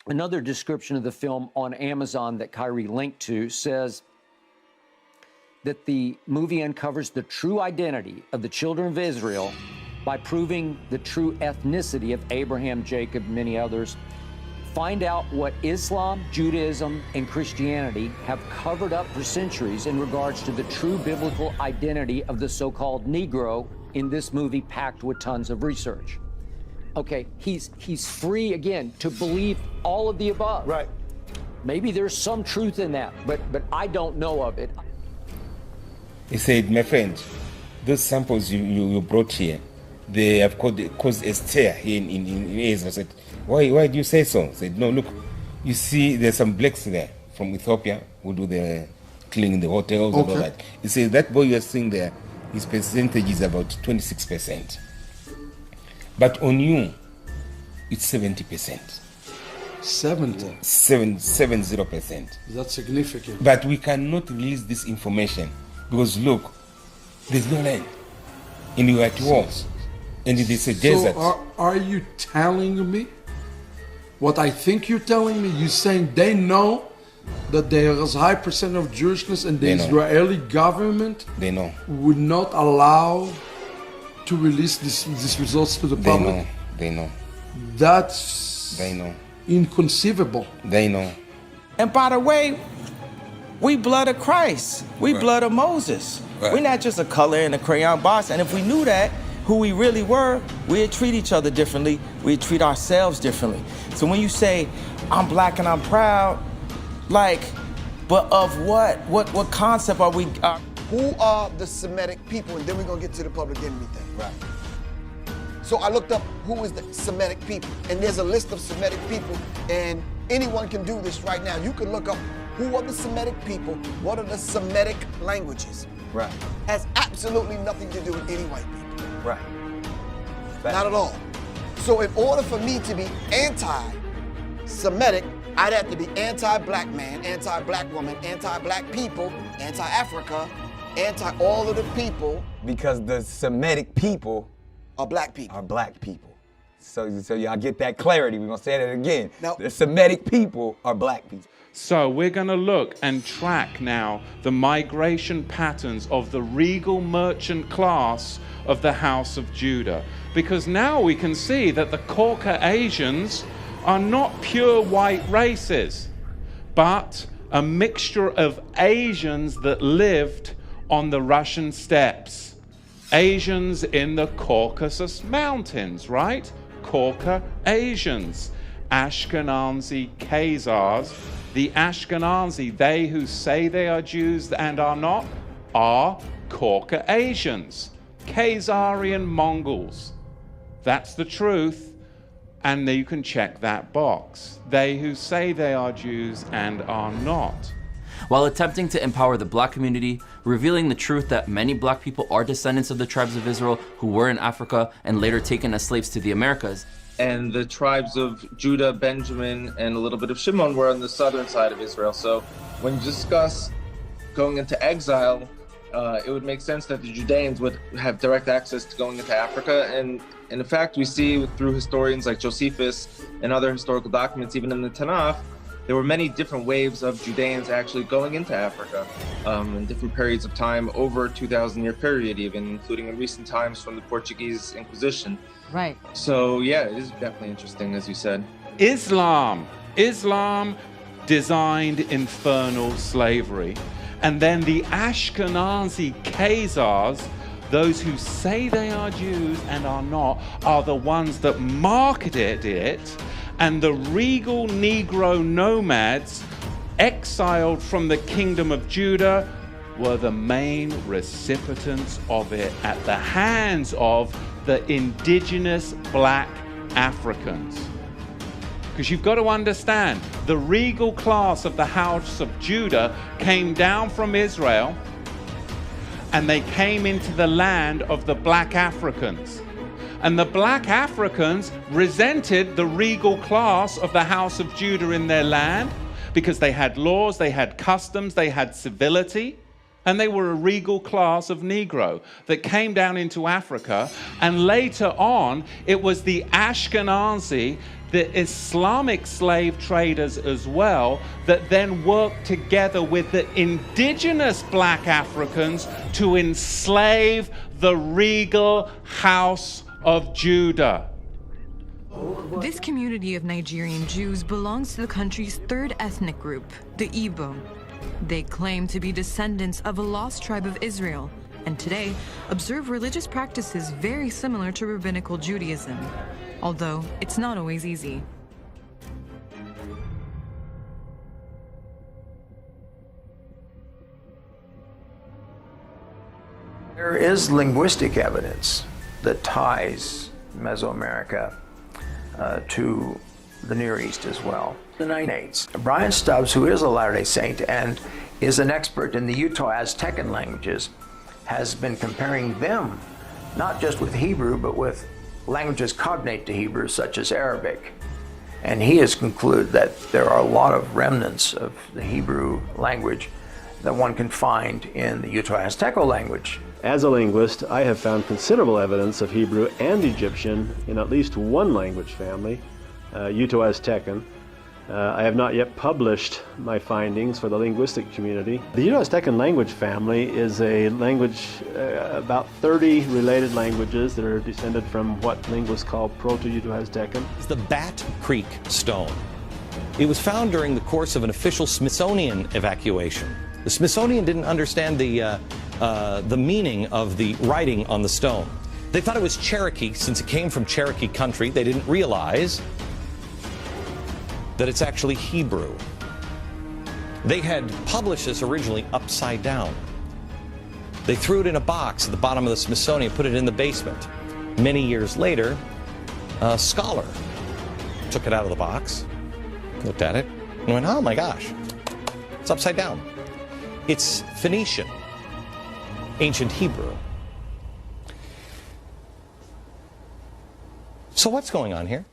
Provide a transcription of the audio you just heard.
Another description of the film on Amazon that Kyrie linked to says that the movie uncovers the true identity of the children of Israel by proving the true ethnicity of Abraham, Jacob, and many others. Find out what Islam, Judaism, and Christianity have covered up for centuries in regards to the true biblical identity of the so-called Negro in this movie packed with tons of research. Okay, he's free, again, to believe all of the above. Right. Maybe there's some truth in that, but I don't know of it. He said, my friend, those samples you brought here, they have caused a stir here in Israel. I said, why do you say so? I said, no, look, you see there's some blacks there from Ethiopia who do the cleaning the hotels and all that. He said, that boy you're seeing there, his percentage is about 26%. But on you, it's 70%. 70%. That's significant. But we cannot release this information because look, there's no land. And you're at war. And it is a desert. So are you telling me what I think you're telling me? You're saying they know that there is a high percent of Jewishness and the Israeli government would not allow to release these results to the public? They know. That's inconceivable. They know. And by the way, we blood of Christ. We blood of Moses. We're not just a color in a crayon box. And if we knew that, who we really were, we'd treat each other differently. We'd treat ourselves differently. So when you say, I'm black and I'm proud, like, but of what? What concept are we? Who are the Semitic people? And then we're gonna get to the public enemy thing. Right. So I looked up who is the Semitic people, and there's a list of Semitic people, and anyone can do this right now. You can look up who are the Semitic people, what are the Semitic languages. Right. Has absolutely nothing to do with any white people. Right. Not at all. So in order for me to be anti-Semitic, I'd have to be anti-black man, anti-black woman, anti-black people, anti-Africa, anti-all of the people. Because the Semitic people are black people. So y'all get that clarity. We're gonna say that again. Now, the Semitic people are black people. So we're going to look and track now the migration patterns of the regal merchant class of the House of Judah. Because now we can see that the Caucasians are not pure white races, but a mixture of Asians that lived on the Russian steppes. Asians in the Caucasus Mountains, right? Caucasians. Ashkenazi Khazars. The Ashkenazi, they who say they are Jews and are not, are Caucasians, Khazarian Mongols. That's the truth, and you can check that box. They who say they are Jews and are not. While attempting to empower the black community, revealing the truth that many black people are descendants of the tribes of Israel who were in Africa and later taken as slaves to the Americas. And the tribes of Judah, Benjamin, and a little bit of Shimon were on the southern side of Israel. So when you discuss going into exile, it would make sense that the Judeans would have direct access to going into Africa. And in fact, we see through historians like Josephus and other historical documents, even in the Tanakh, there were many different waves of Judeans actually going into Africa in different periods of time, over a 2,000-year period even, including in recent times from the Portuguese Inquisition. Right. So yeah, it is definitely interesting, as you said. Islam designed infernal slavery. And then the Ashkenazi Khazars, those who say they are Jews and are not, are the ones that marketed it. And the regal Negro nomads exiled from the kingdom of Judah were the main recipients of it at the hands of the indigenous black Africans. Because you've got to understand, the regal class of the House of Judah came down from Israel and they came into the land of the black Africans. And the black Africans resented the regal class of the House of Judah in their land because they had laws, they had customs, they had civility. And they were a regal class of Negro that came down into Africa. And later on, it was the Ashkenazi the Islamic slave traders as well, that then worked together with the indigenous black Africans to enslave the regal house of Judah. This community of Nigerian Jews belongs to the country's third ethnic group, the Igbo. They claim to be descendants of a lost tribe of Israel, and today observe religious practices very similar to rabbinical Judaism, although it's not always easy. There is linguistic evidence that ties Mesoamerica to the Near East as well. The 9/8. Brian Stubbs, who is a Latter-day Saint and is an expert in the Utah Aztecan languages, has been comparing them not just with Hebrew, but with languages cognate to Hebrew, such as Arabic. And he has concluded that there are a lot of remnants of the Hebrew language that one can find in the Utah Azteco language. As a linguist, I have found considerable evidence of Hebrew and Egyptian in at least one language family, Utah Aztecan. I have not yet published my findings for the linguistic community. The Utah Aztecan language family is a language, about 30 related languages that are descended from what linguists call Proto-Utah Aztecan. It's the Bat Creek stone. It was found during the course of an official Smithsonian evacuation. The Smithsonian didn't understand the meaning of the writing on the stone. They thought it was Cherokee since it came from Cherokee country. They didn't realize that it's actually Hebrew. They had published this originally upside down. They threw it in a box at the bottom of the Smithsonian, put it in the basement. Many years later, a scholar took it out of the box, looked at it, and went, oh my gosh, it's upside down. It's Phoenician, ancient Hebrew. So what's going on here?